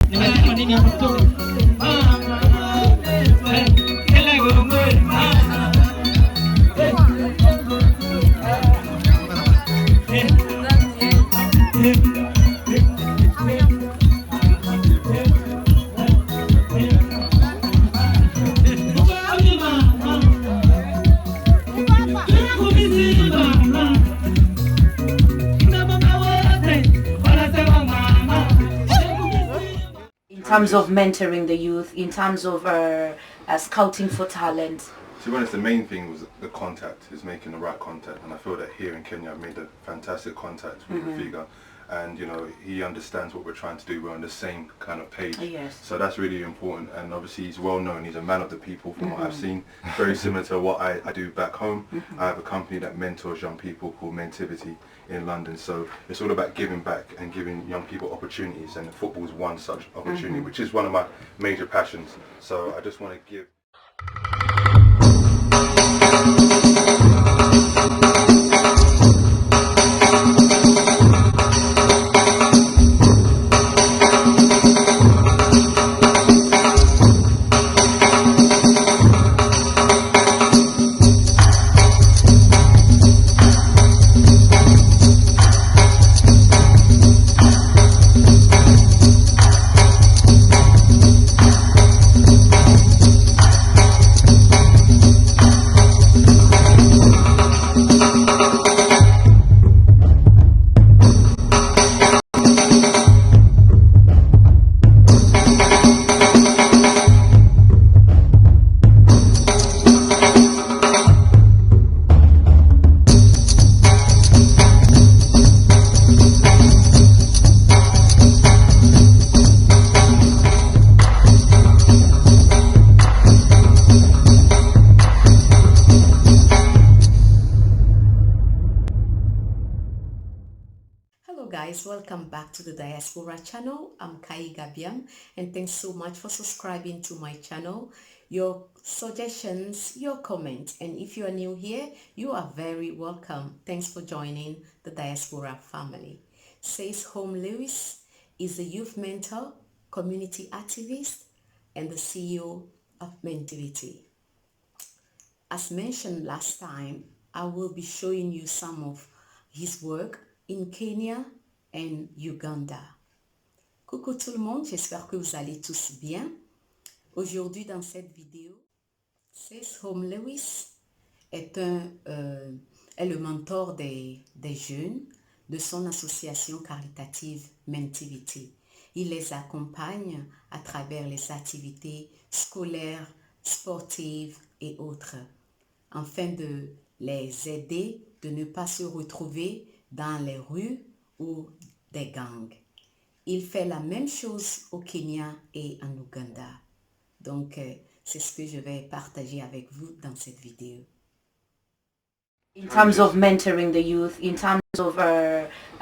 In terms of mentoring the youth, in terms of scouting for talent? To be honest, the main thing was the contact, is making the right contact, and I feel that here in Kenya I've made a fantastic contact with Figa, and you know, he understands what we're trying to do. We're on the same kind of page. Yes. So that's really important, and obviously he's well known, he's a man of the people from what I've seen, very similar to what I do back home. I have a company that mentors young people called MENTIVITY in London, so it's all about giving back and giving young people opportunities, and football is one such opportunity, which is one of my major passions. So I just want to give guys, welcome back to the Diaspora channel. I'm Kai Gabiam, and thanks so much for subscribing to my channel. Your suggestions, your comments, and if you are new here, you are very welcome. Thanks for joining the Diaspora family. Sayce Holmes Lewis is a youth mentor, community activist, and the CEO of MENTIVITY. As mentioned last time, I will be showing you some of his work in Kenya and Uganda. Coucou tout le monde, j'espère que vous allez tous bien. Aujourd'hui dans cette vidéo, Sayce Holmes Lewis est le mentor des jeunes de son association caritative MENTIVITY. Il les accompagne à travers les activités scolaires, sportives et autres, afin de les aider de ne pas se retrouver dans les rues ou des gangs. Il fait la même chose au Kenya et en Ouganda. Donc, c'est ce que je vais partager avec vous dans cette vidéo. In terms of mentoring the youth, in terms of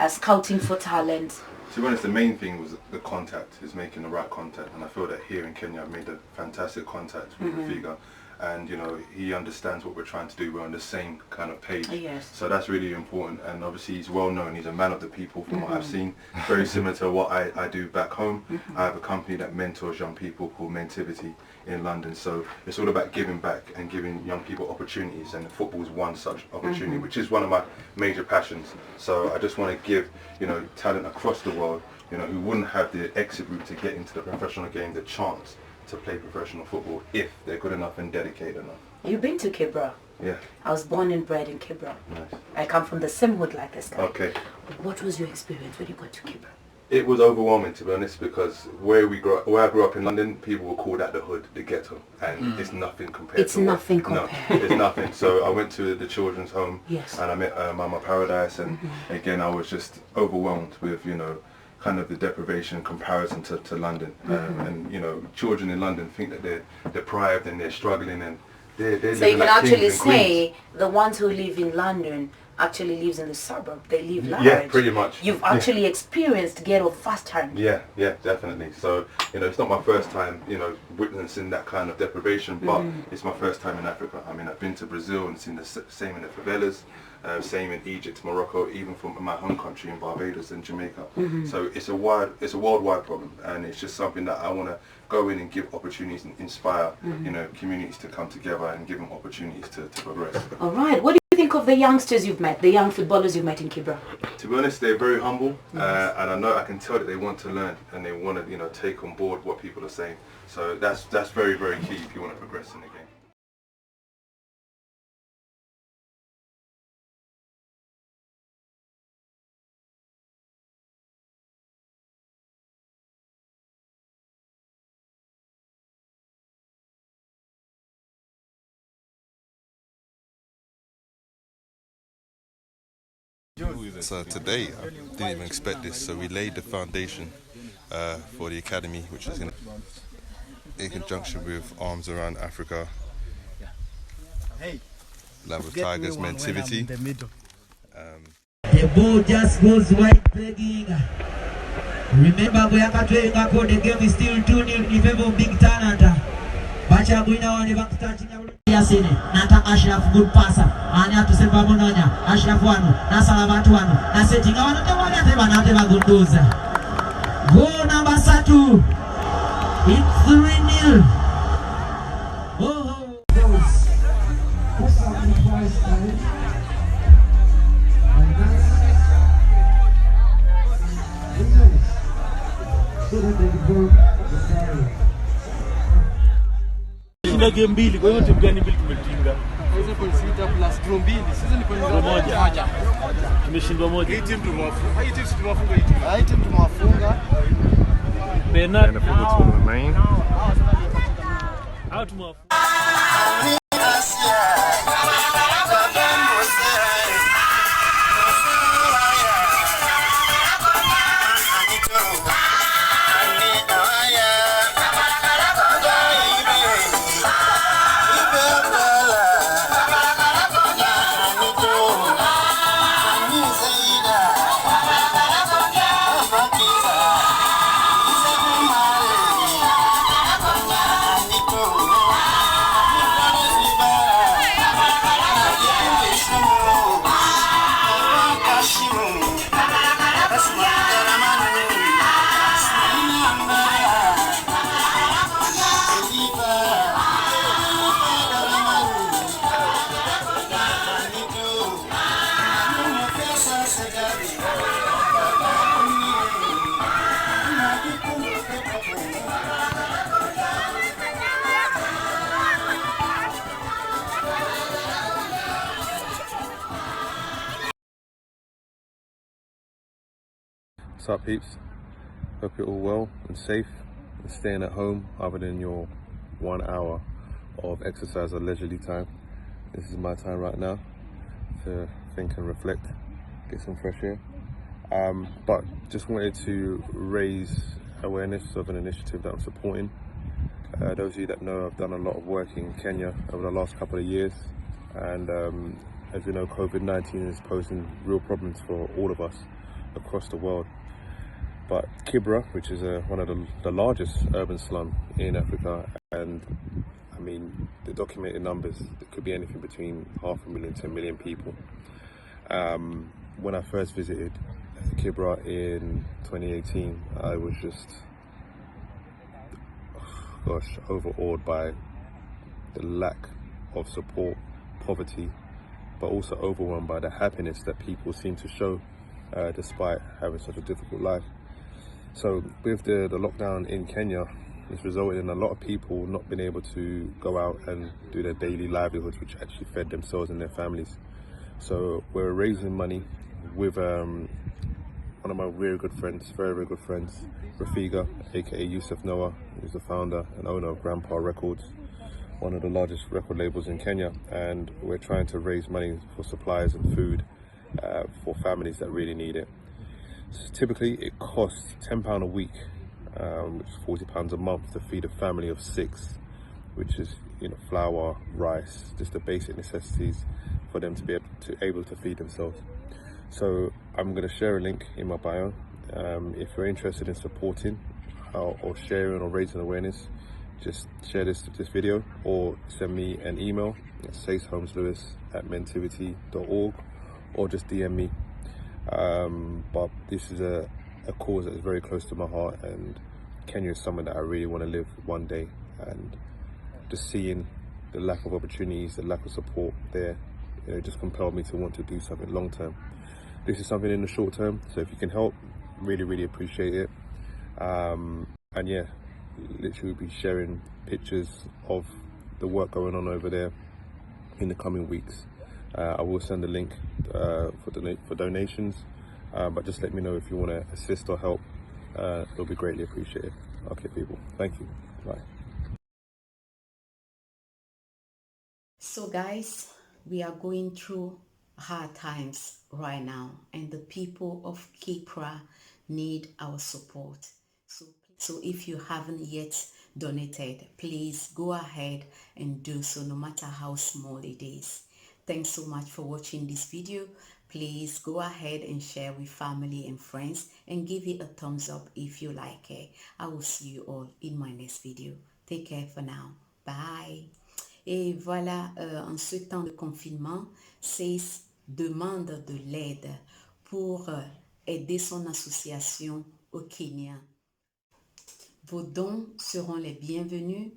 scouting for talent? To be honest, the main thing was the contact, is making the right contact, and I feel that here in Kenya I've made a fantastic contact with Figa, and you know, he understands what we're trying to do. We're on the same kind of page. Yes. So that's really important, and obviously he's well known, he's a man of the people from what I've seen, very similar to what I do back home. I have a company that mentors young people called MENTIVITY in London, so it's all about giving back and giving young people opportunities, and football is one such opportunity, which is one of my major passions. So I just want to give, you know, talent across the world, you know, who wouldn't have the exit route to get into the professional game, the chance to play professional football if they're good enough and dedicated enough. You've been to Kibra? Yeah. I was born and bred in Kibra. Nice. I come from the same hood like this guy. Okay. What was your experience when you got to Kibra? It was overwhelming, to be honest, because where I grew up in London, people were called that the hood, the ghetto, and it's nothing compared It's to nothing No, compared. it's nothing. So I went to the children's home, Yes. and I met Mama Paradise, and again I was just overwhelmed with, you know, kind of the deprivation in comparison to London. And you know, children in London think that they're deprived and they're struggling, and they're So you living can like actually kings and queens. say the ones who live in London actually lives in the suburb. They live large. Yeah, pretty much. You've actually experienced ghetto firsthand. Yeah, definitely. So, you know, it's not my first time, you know, witnessing that kind of deprivation, but it's my first time in Africa. I mean, I've been to Brazil and seen the same in the favelas, same in Egypt, Morocco, even from my home country in Barbados and Jamaica. So it's a worldwide problem, and it's just something that I want to go in and give opportunities and inspire, you know, communities to come together and give them opportunities to progress. All right. What do you think of the youngsters you've met, the young footballers you've met in Kibra? To be honest, they're very humble, and I can tell that they want to learn and they want to, you know, take on board what people are saying. So that's very, very key if you want to progress in the game. So today, I didn't even expect this. So we laid the foundation for the academy, which is in conjunction with Arms Around Africa, Land with Tigers, MENTIVITY. The ball just goes wide begging. Remember, the game is still 2-0 in favor of Big Talent. Bacha Guina on the back touching. Yasini, Nata Ashraf, good passer. Anya to Silva Mononya, Ashraf Wanu, Nasalavat Wanu, Naseting on the one at Evanateva Gunduza. Goal number 2. It's 3-0. Oh, what's sacrifice time? And that's so that they go the fire. Game mbili, kwa hiyo timu gani mbili tumetinga? Hizo kwa sita plus draw mbili. Sisi ni kwa moja. Tumeshindwa moja. Hii timu tumewafunga. Hii timu tumewafunga hii timu. Hii timu tumewafunga. Bernard main. Out tumewafunga. What's up, peeps? Hope you're all well and safe and staying at home other than your 1 hour of exercise or leisurely time. This is my time right now to think and reflect, get some fresh air. But just wanted to raise awareness of an initiative that I'm supporting. Those of you that know, I've done a lot of work in Kenya over the last couple of years, and as we know, Covid19 is posing real problems for all of us across the world. But Kibra, which is one of the largest urban slum in Africa, and I mean, the documented numbers, it could be anything between 500,000 to 1 million people. When I first visited Kibra in 2018, I was just, overawed by the lack of support, poverty, but also overwhelmed by the happiness that people seem to show despite having such a difficult life. So with the lockdown in Kenya, it's resulted in a lot of people not being able to go out and do their daily livelihoods, which actually fed themselves and their families. So we're raising money with one of my very good friends, very good friends, Rafiga, aka Yusuf Noah, who's the founder and owner of Grandpa Records, one of the largest record labels in Kenya, and we're trying to raise money for supplies and food for families that really need it. So typically it costs £10 a week, which is £40 a month to feed a family of 6, which is, you know, flour, rice, just the basic necessities for them to be able to feed themselves. So I'm going to share a link in my bio. If you're interested in supporting or sharing or raising awareness, just share this video or send me an email at Sayce Holmes Lewis at MENTIVITY.org, or just DM me. But this is a cause that is very close to my heart, and Kenya is somewhere that I really want to live one day, and just seeing the lack of opportunities, the lack of support there, just compelled me to want to do something long term. This is something in the short term, so if you can help, really appreciate it. And yeah, literally be sharing pictures of the work going on over there in the coming weeks. I will send a link for donations, but just let me know if you want to assist or help. It'll be greatly appreciated. Okay, people, thank you. Bye. So guys, we are going through hard times right now, and the people of Kibra need our support. So if you haven't yet donated, please go ahead and do so, no matter how small it is. Thanks so much for watching this video. Please go ahead and share with family and friends, and give it a thumbs up if you like it. I will see you all in my next video. Take care for now. Bye. Et voilà, en ce temps de confinement, Sayce demande de l'aide pour aider son association au Kenya. Vos dons seront les bienvenus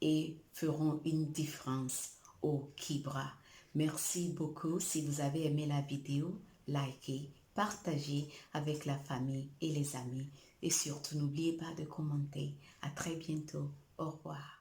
et feront une différence au Kibra. Merci beaucoup. Si vous avez aimé la vidéo, likez, partagez avec la famille et les amis. Et surtout, n'oubliez pas de commenter. À très bientôt. Au revoir.